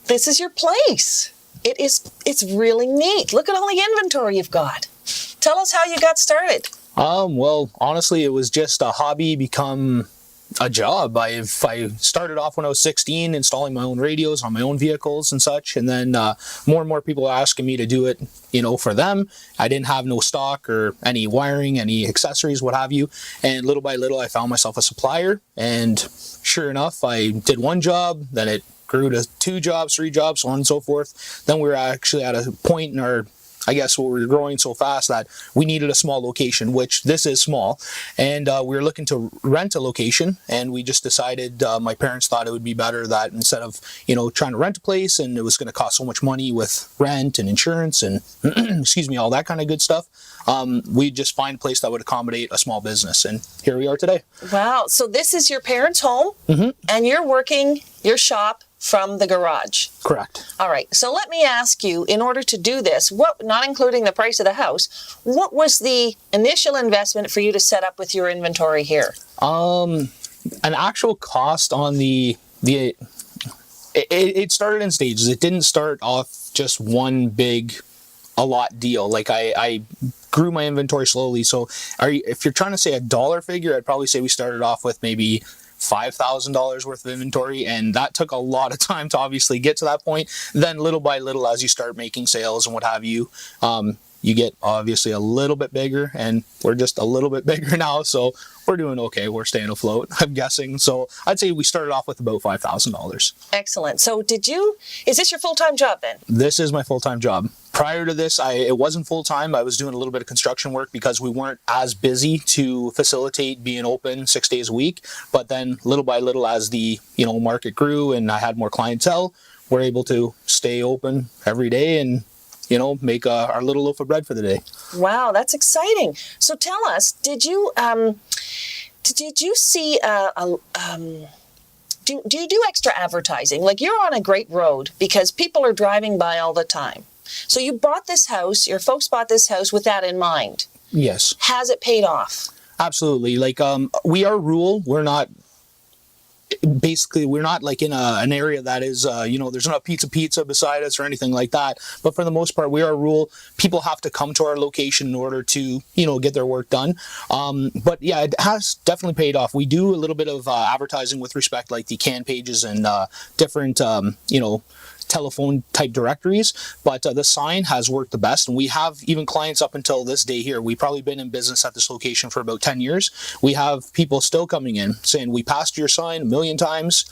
this is your place. It's really neat. Look at all the inventory you've got. Tell us how you got started. Well, honestly, it was just a hobby become a job. I started off when I was 16 installing my own radios on my own vehicles and such, and then more and more people were asking me to do it, for them. I didn't have no stock or any wiring, any accessories, what have you, and little by little I found myself a supplier, and sure enough, I did one job, then it grew to 2 jobs, 3 jobs, so on and so forth. Then we were actually at a point in our, I guess, where we were growing so fast that we needed a small location, which this is small, and we were looking to rent a location, and we just decided, my parents thought it would be better that instead of, trying to rent a place and it was going to cost so much money with rent and insurance and, excuse me, all that kind of good stuff, we'd just find a place that would accommodate a small business, and here we are today. Wow, so this is your parents' home, and you're working your shop from the garage. Correct. All right. So let me ask you, in order to do this, not including the price of the house, what was the initial investment for you to set up with your inventory here? An actual cost on it started in stages. It didn't start off just one big a lot deal. Like I grew my inventory slowly. So if you're trying to say a dollar figure, I'd probably say we started off with maybe $5,000 worth of inventory, and that took a lot of time to obviously get to that point. Then little by little, as you start making sales and what have you, you get obviously a little bit bigger, and we're just a little bit bigger now, so we're doing okay. We're staying afloat, I'm guessing. So I'd say we started off with about $5,000. Excellent. So is this your full-time job then? This is my full-time job. Prior to this, it wasn't full-time. I was doing a little bit of construction work because we weren't as busy to facilitate being open 6 days a week. But then little by little, as the market grew and I had more clientele, we're able to stay open every day and make our little loaf of bread for the day. Wow, that's exciting. So tell us, did you see do you do extra advertising? Like, you're on a great road because people are driving by all the time. So you bought this house, your folks bought this house with that in mind. Yes. Has it paid off? Absolutely. Like, we are rural. We're not like in an area that is, there's not pizza beside us or anything like that. But for the most part, we are rural. People have to come to our location in order to, get their work done. But yeah, it has definitely paid off. We do a little bit of advertising with respect, like the CAN pages and different, telephone type directories, but the sign has worked the best, and we have even clients up until this day here. We've probably been in business at this location for about 10 years. We have people still coming in saying, we passed your sign a million times,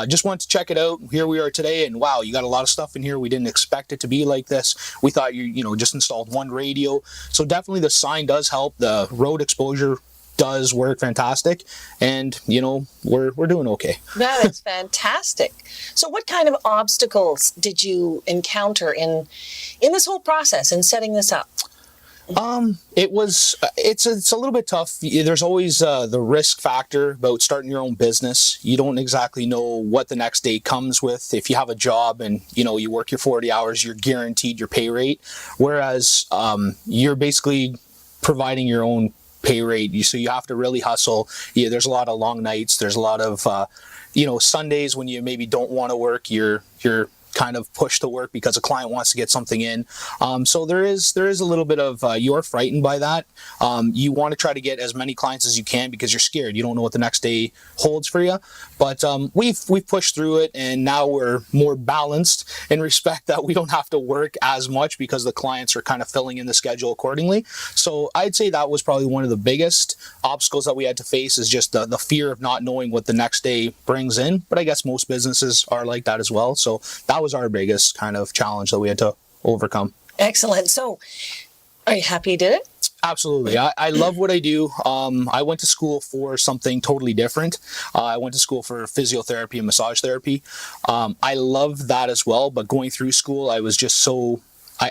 just wanted to check it out. Here we are today, and wow, you got a lot of stuff in here. We didn't expect it to be like this. We thought you just installed one radio. So definitely the sign does help. The road exposure does work fantastic, and we're doing okay. That is fantastic. So what kind of obstacles did you encounter in this whole process in setting this up? It's a little bit tough. There's always the risk factor about starting your own business. You don't exactly know what the next day comes with. If you have a job and you work your 40 hours, you're guaranteed your pay rate, whereas you're basically providing your own pay rate. So you have to really hustle. Yeah, there's a lot of long nights. There's a lot of Sundays when you maybe don't want to work. You're kind of pushed to work because a client wants to get something in. So there is a little bit of you're frightened by that. You want to try to get as many clients as you can because you're scared. You don't know what the next day holds for you. But we've pushed through it, and now we're more balanced in respect that we don't have to work as much because the clients are kind of filling in the schedule accordingly. So I'd say that was probably one of the biggest obstacles that we had to face, is just the fear of not knowing what the next day brings in. But I guess most businesses are like that as well. So that was our biggest kind of challenge that we had to overcome. Excellent. So are you happy you did it? Absolutely. I love what I do. I went to school for something totally different. I went to school for physiotherapy and massage therapy. I love that as well, but going through school, I was just so...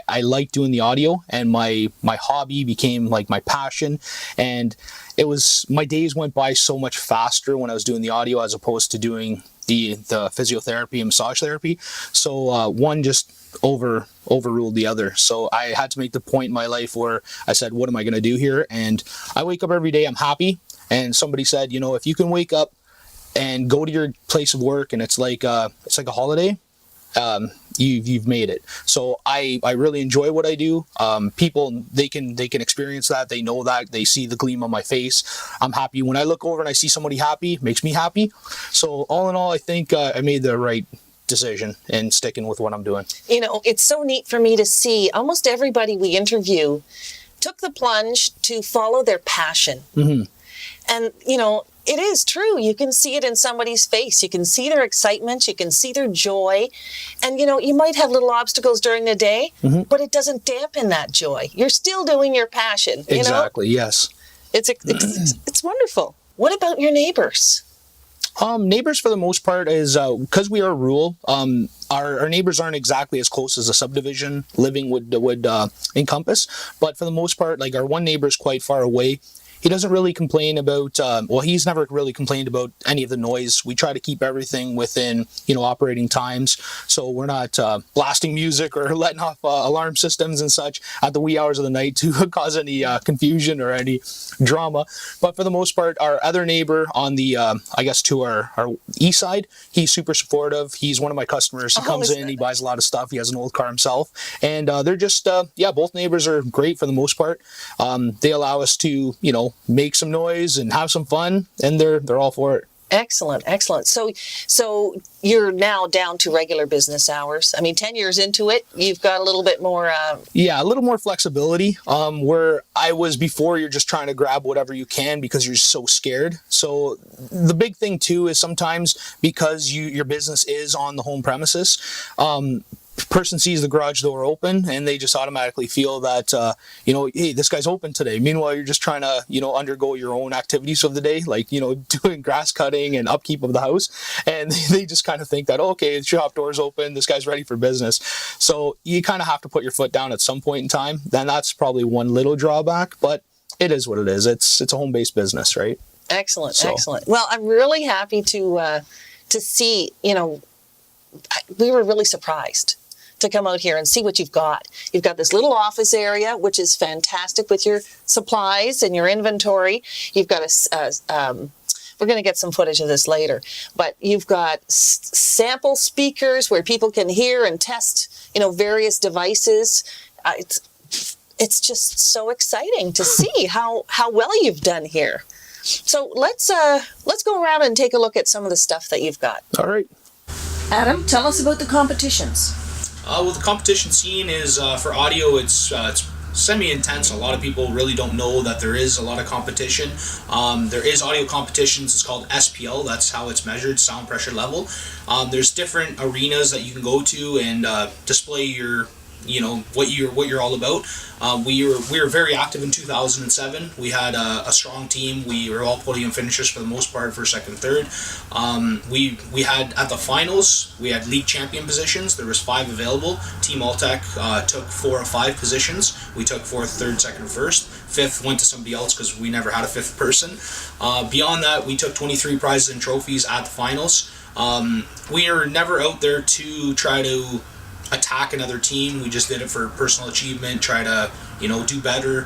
I liked doing the audio, and my hobby became like my passion, and my days went by so much faster when I was doing the audio as opposed to doing the physiotherapy and massage therapy. So one just overruled the other. So I had to make the point in my life where I said, what am I going to do here? And I wake up every day, I'm happy. And somebody said, if you can wake up and go to your place of work and it's like a holiday, you've made it. So I really enjoy what I do. People, they can experience that. They know that. They see the gleam on my face. I'm happy when I look over and I see somebody happy. It makes me happy. So all in all, I think I made the right decision in sticking with what I'm doing. You know, it's so neat for me to see almost everybody we interview took the plunge to follow their passion. Mm-hmm. And, you know, it is true. You can see it in somebody's face. You can see their excitement. You can see their joy. And, you know, you might have little obstacles during the day, mm-hmm. but it doesn't dampen that joy. You're still doing your passion. You Exactly, know? Yes. It's wonderful. What about your neighbors? Neighbors, for the most part, is because we are rural. Our neighbors aren't exactly as close as a subdivision living would encompass. But for the most part, like, our one neighbor is quite far away. He doesn't really complain about, he's never really complained about any of the noise. We try to keep everything within, operating times. So we're not blasting music or letting off alarm systems and such at the wee hours of the night to cause any confusion or any drama. But for the most part, our other neighbor on the, to our east side, he's super supportive. He's one of my customers. He comes in, he buys a lot of stuff. He has an old car himself. And they're just, both neighbors are great for the most part. They allow us to, make some noise and have some fun, and they're all for it. Excellent. So you're now down to regular business hours. I mean, 10 years into it, you've got a little bit more... a little more flexibility. Where I was before, you're just trying to grab whatever you can because you're so scared. So the big thing too is sometimes because your business is on the home premises, person sees the garage door open and they just automatically feel that, hey, this guy's open today. Meanwhile, you're just trying to, undergo your own activities of the day, like, doing grass cutting and upkeep of the house. And they just kind of think that, okay, the shop door's open, this guy's ready for business. So you kind of have to put your foot down at some point in time. Then that's probably one little drawback, but it is what it is. It's a home-based business, right? Excellent. Well, I'm really happy to see, we were really surprised to come out here and see what you've got. You've got this little office area, which is fantastic with your supplies and your inventory. You've got we're going to get some footage of this later, but you've got sample speakers where people can hear and test, various devices. It's just so exciting to see how well you've done here. So let's go around and take a look at some of the stuff that you've got. All right. Adam, tell us about the competitions. The competition scene is for audio. It's semi-intense. A lot of people really don't know that there is a lot of competition. There is audio competitions. It's called SPL. That's how it's measured, sound pressure level. There's different arenas that you can go to and display your, what you're all about. We were very active in 2007. We had a strong team. We were all podium finishers for the most part, first, second, third. We had at the finals, we had league champion positions. There was 5 available. Team Altech took 4 of 5 positions. We took 4th, 3rd, 2nd, and 1st. 5th went to somebody else because we never had a 5th person. Beyond that, we took 23 prizes and trophies at the finals. We are never out there to try to attack another team. We just did it for personal achievement, try to, do better,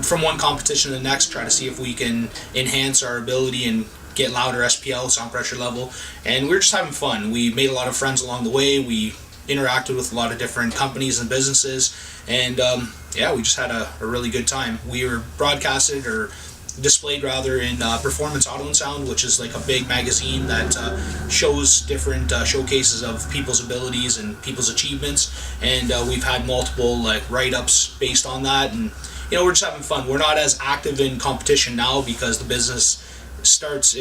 from one competition to the next, try to see if we can enhance our ability and get louder SPL, sound pressure level. And we're just having fun. We made a lot of friends along the way. We interacted with a lot of different companies and businesses. And we just had a really good time. We were broadcasted or displayed rather in Performance Auto and Sound, which is like a big magazine that shows different showcases of people's abilities and people's achievements, and we've had multiple write-ups based on that, and we're just having fun. We're not as active in competition now because the business starts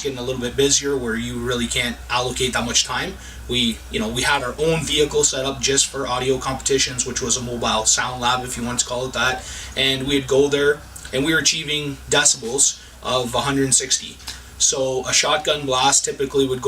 getting a little bit busier where you really can't allocate that much time. We had our own vehicle set up just for audio competitions, which was a mobile sound lab, if you want to call it that, and we'd go there and we were achieving decibels of 160. So a shotgun blast typically would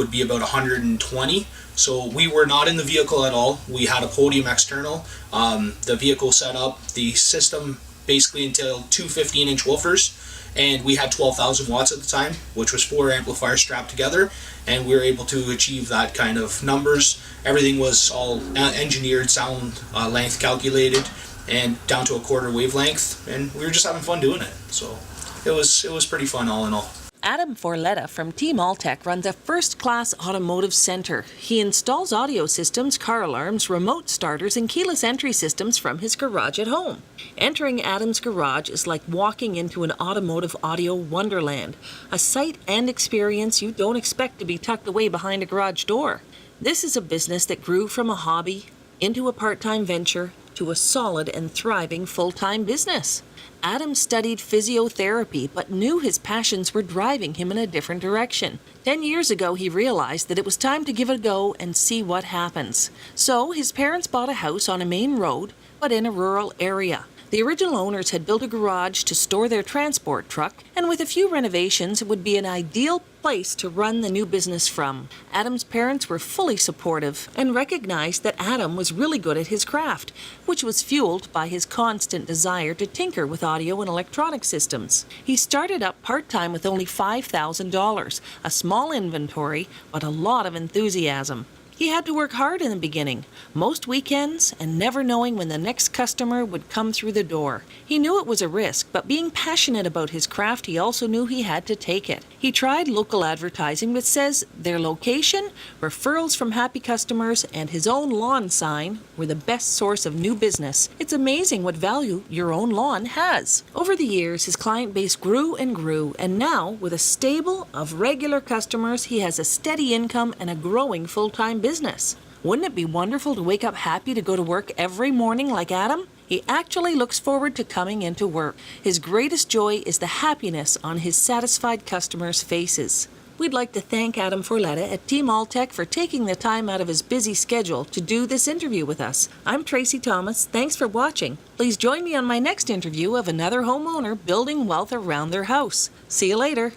be about 120. So we were not in the vehicle at all. We had a podium external. The vehicle set up, the system basically entailed 2 15-inch woofers, and we had 12,000 watts at the time, which was 4 amplifiers strapped together, and we were able to achieve that kind of numbers. Everything was all engineered, sound length calculated, and down to a quarter wavelength, and we were just having fun doing it. So it was pretty fun all in all. Adam Forletta from Team Altech runs a first-class automotive center. He installs audio systems, car alarms, remote starters, and keyless entry systems from his garage at home. Entering Adam's garage is like walking into an automotive audio wonderland, a sight and experience you don't expect to be tucked away behind a garage door. This is a business that grew from a hobby into a part-time venture to a solid and thriving full-time business. Adam studied physiotherapy, but knew his passions were driving him in a different direction. 10 years ago, he realized that it was time to give it a go and see what happens. So his parents bought a house on a main road, but in a rural area. The original owners had built a garage to store their transport truck, and with a few renovations, it would be an ideal place to run the new business from. Adam's parents were fully supportive and recognized that Adam was really good at his craft, which was fueled by his constant desire to tinker with audio and electronic systems. He started up part-time with only $5,000, a small inventory, but a lot of enthusiasm. He had to work hard in the beginning, most weekends, and never knowing when the next customer would come through the door. He knew it was a risk, but being passionate about his craft, he also knew he had to take it. He tried local advertising, which says their location, referrals from happy customers, and his own lawn sign were the best source of new business. It's amazing what value your own lawn has. Over the years, his client base grew, and now, with a stable of regular customers, he has a steady income and a growing full-time business. Wouldn't it be wonderful to wake up happy to go to work every morning like Adam? He actually looks forward to coming into work. His greatest joy is the happiness on his satisfied customers' faces. We'd like to thank Adam Forletta at Team Altech for taking the time out of his busy schedule to do this interview with us. I'm Tracy Thomas. Thanks for watching. Please join me on my next interview of another homeowner building wealth around their house. See you later.